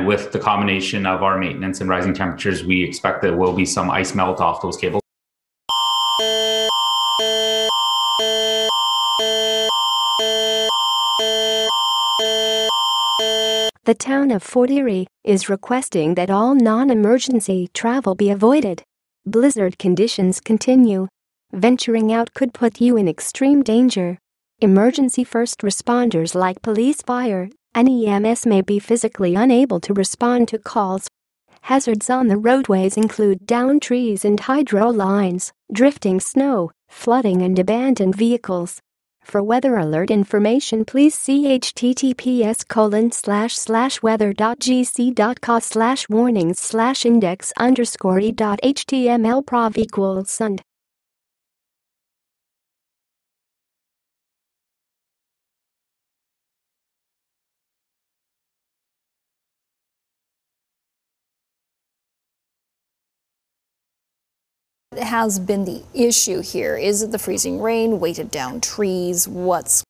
And with the combination of our maintenance and rising temperatures, we expect there will be some ice melt off those cables. The town of Fort Erie is requesting that all non-emergency travel be avoided. Blizzard conditions continue. Venturing out could put you in extreme danger. Emergency first responders like police, fire, and EMS may be physically unable to respond to calls. Hazards on the roadways include downed trees and hydro lines, drifting snow, flooding, and abandoned vehicles. For weather alert information, please see https://weather.gc.ca/warnings/index_e.html prov equals sund. Has been the issue here? Is it the freezing rain, weighted down trees? What's